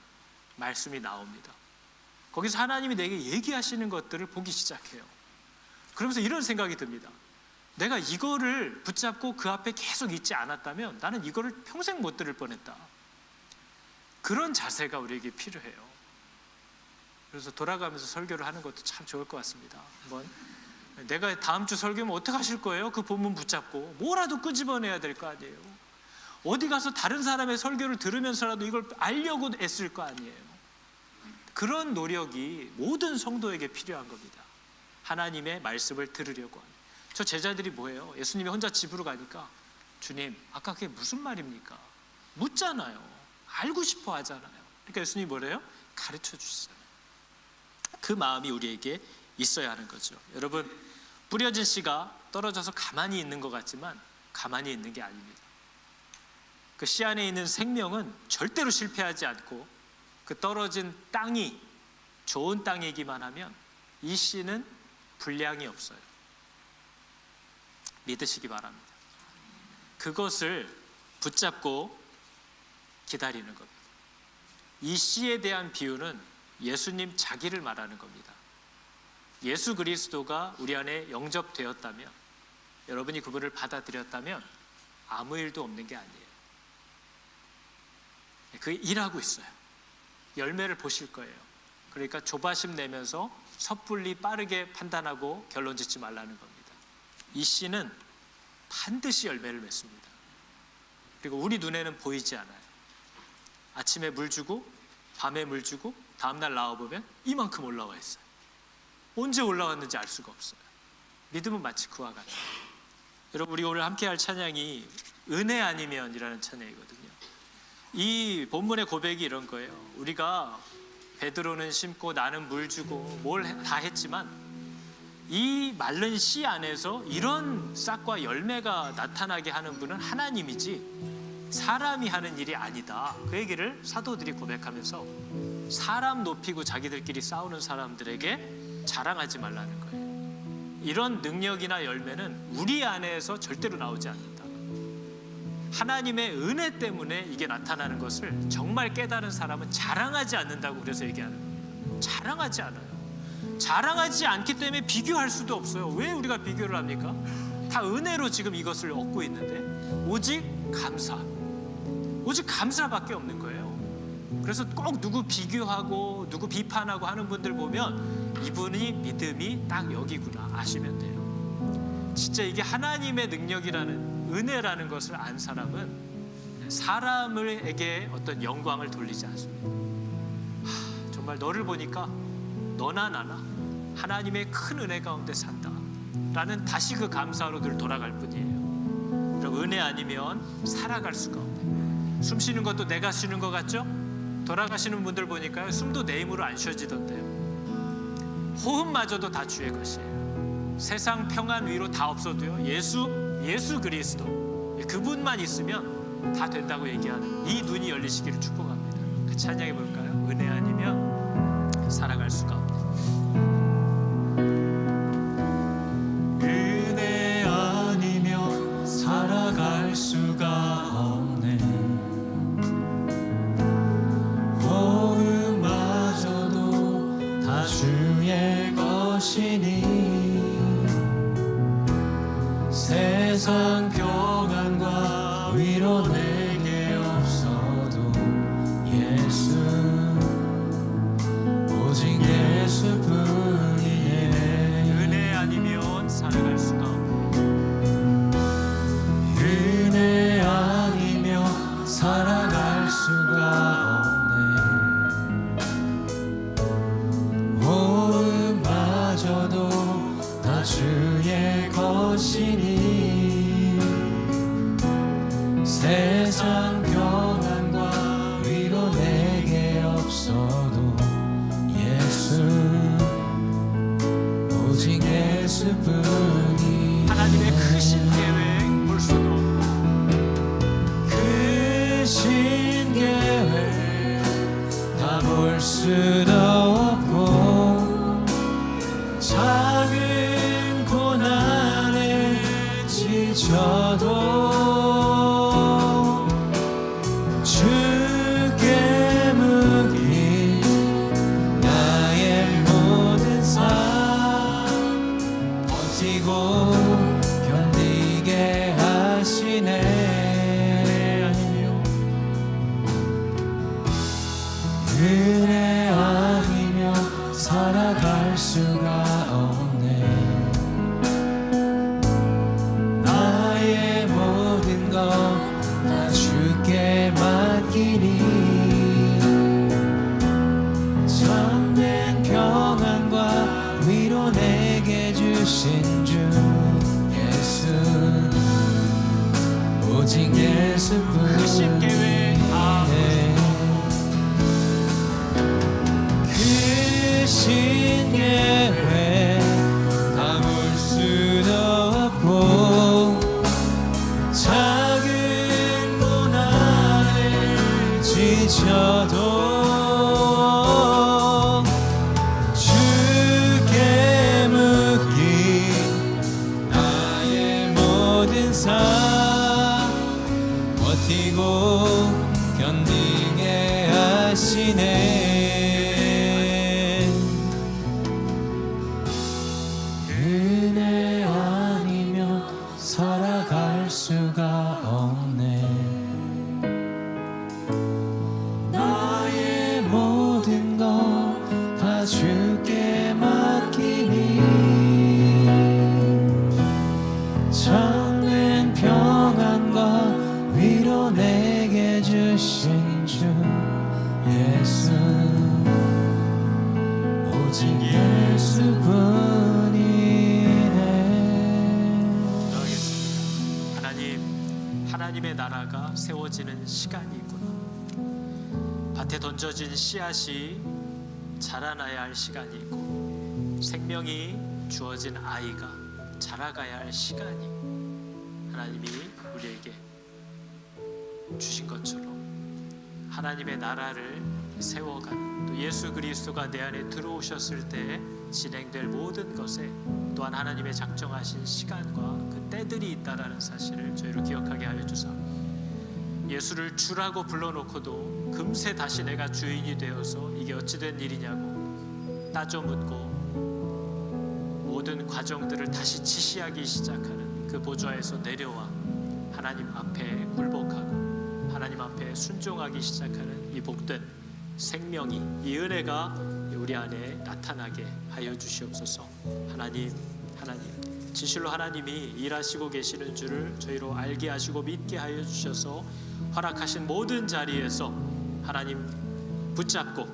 말씀이 나옵니다. 거기서 하나님이 내게 얘기하시는 것들을 보기 시작해요. 그러면서 이런 생각이 듭니다. 내가 이거를 붙잡고 그 앞에 계속 있지 않았다면 나는 이거를 평생 못 들을 뻔했다. 그런 자세가 우리에게 필요해요. 그래서 돌아가면서 설교를 하는 것도 참 좋을 것 같습니다. 한번 내가 다음 주 설교면 어떻게 하실 거예요? 그 본문 붙잡고 뭐라도 끄집어내야 될 거 아니에요. 어디 가서 다른 사람의 설교를 들으면서라도 이걸 알려고 애쓸 거 아니에요. 그런 노력이 모든 성도에게 필요한 겁니다. 하나님의 말씀을 들으려고 하는. 저 제자들이 뭐예요? 예수님이 혼자 집으로 가니까 주님, 아까 그게 무슨 말입니까? 묻잖아요. 알고 싶어 하잖아요. 그러니까 예수님이 뭐래요? 가르쳐 주시잖아요. 그 마음이 우리에게 있어야 하는 거죠. 여러분, 뿌려진 씨가 떨어져서 가만히 있는 것 같지만 가만히 있는 게 아닙니다. 그 씨 안에 있는 생명은 절대로 실패하지 않고 그 떨어진 땅이 좋은 땅이기만 하면 이 씨는 분량이 없어요. 믿으시기 바랍니다. 그것을 붙잡고 기다리는 겁니다. 이 씨에 대한 비유는 예수님 자기를 말하는 겁니다. 예수 그리스도가 우리 안에 영접되었다면, 여러분이 그분을 받아들였다면 아무 일도 없는 게 아니에요. 그게 일하고 있어요. 열매를 보실 거예요. 그러니까 조바심 내면서 섣불리 빠르게 판단하고 결론 짓지 말라는 겁니다. 이 씨는 반드시 열매를 맺습니다. 그리고 우리 눈에는 보이지 않아요. 아침에 물 주고 밤에 물 주고 다음날 나와보면 이만큼 올라와 있어요. 언제 올라왔는지 알 수가 없어요. 믿음은 마치 그와 같아요. 여러분, 우리 오늘 함께 할 찬양이 은혜 아니면이라는 찬양이거든요. 이 본문의 고백이 이런 거예요. 우리가 베드로는 심고 나는 물 주고 뭘 다 했지만 이 마른 씨 안에서 이런 싹과 열매가 나타나게 하는 분은 하나님이지 사람이 하는 일이 아니다. 그 얘기를 사도들이 고백하면서 사람 높이고 자기들끼리 싸우는 사람들에게 자랑하지 말라는 거예요. 이런 능력이나 열매는 우리 안에서 절대로 나오지 않는다. 하나님의 은혜 때문에 이게 나타나는 것을 정말 깨달은 사람은 자랑하지 않는다고 그래서 얘기하는 거예요. 자랑하지 않아요. 자랑하지 않기 때문에 비교할 수도 없어요. 왜 우리가 비교를 합니까? 다 은혜로 지금 이것을 얻고 있는데 오직 감사, 오직 감사밖에 없는 거예요. 그래서 꼭 누구 비교하고 누구 비판하고 하는 분들 보면 이분이 믿음이 딱 여기구나 아시면 돼요. 진짜 이게 하나님의 능력이라는 은혜라는 것을 안 사람은 사람에게 어떤 영광을 돌리지 않습니다. 정말 너를 보니까 너나 나나 하나님의 큰 은혜 가운데 산다 라는 다시 그 감사로 늘 돌아갈 뿐이에요. 그럼 은혜 아니면 살아갈 수가 없네요. 숨 쉬는 것도 내가 쉬는 것 같죠? 돌아가시는 분들 보니까요, 숨도 내 힘으로 안 쉬어지던데요. 호흡마저도 다 주의 것이에요. 세상 평안 위로 다 없어도요, 예수 그리스도 그분만 있으면 다 된다고 얘기하는 이 눈이 열리시기를 축복합니다. 그 찬양해 볼까요? 은혜 아니면 살아갈 수가 없네. 은혜 아니면 살아갈 수가 없네. 호흡마저도 다 주의 것이니 세상 평안과 위로 내게 없어도 예수, 오직 예수뿐이네. 은혜 아니면 살아갈 수가 없네. 은혜 아니면 살아갈 수가 없네. 호흡마저도 다 주의 것이니 세상 평안과 위로 내게 없어도 예수, 오직 예수뿐이. 하나님의 크신 계획 볼 수도 없고 크신 계획 다 볼 수도 없고 작은 고난에 지쳐도 주께 묻기 나의 모든 삶 버티고 견디게 하시네. 은혜 아니면 살아갈 수가 없네. 나의 모든 것 다 주께 맡기니 참된 평안과 위로 내게 주신 주 예수, 오직 예수뿐. 크신 계획 다 크신 계획 다 볼 수도 없고 작은 고난에 지쳐도 주께 묻기 나의 모든 삶 버티고 견디게 하시네. 은혜 아니면 살아갈 수가 없네. 나의 모든 것 다 주께 맡기니 참된 평안과 위로 내게 주신 주 예수, 오직 예수뿐이네. 기도하겠습니다. 하나님의 나라가 세워지는 시간이 있구나. 밭에 던져진 씨앗이 자라나야 할 시간이 있고 생명이 주어진 아이가 자라가야 할 시간이 하나님이 우리에게 주신 것처럼 하나님의 나라를 세워가는, 또 예수 그리스도가 내 안에 들어오셨을 때 진행될 모든 것에 또한 하나님의 작정하신 시간과 그 때들이 있다라는 사실을 저희로 기억하게 하여 주사, 예수를 주라고 불러놓고도 금세 다시 내가 주인이 되어서 이게 어찌된 일이냐고 따져 묻고 모든 과정들을 다시 지시하기 시작하는 그 보좌에서 내려와 하나님 앞에 굴복하고 하나님 앞에 순종하기 시작하는 이 복된 생명이, 이 은혜가 우리 안에 나타나게 하여 주시옵소서. 하나님 진실로 하나님이 일하시고 계시는 줄을 저희로 알게 하시고 믿게 하여 주셔서 허락하신 모든 자리에서 하나님 붙잡고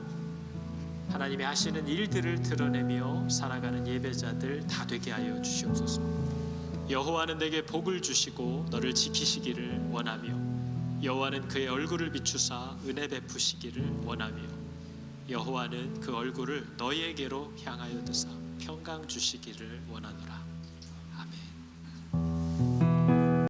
하나님이 하시는 일들을 드러내며 살아가는 예배자들 다 되게 하여 주시옵소서. 여호와는 내게 복을 주시고 너를 지키시기를 원하며 여호와는 그의 얼굴을 비추사 은혜 베푸시기를 원하며 여호와는 그 얼굴을 너희에게로 향하여 드사 평강 주시기를 원하노라.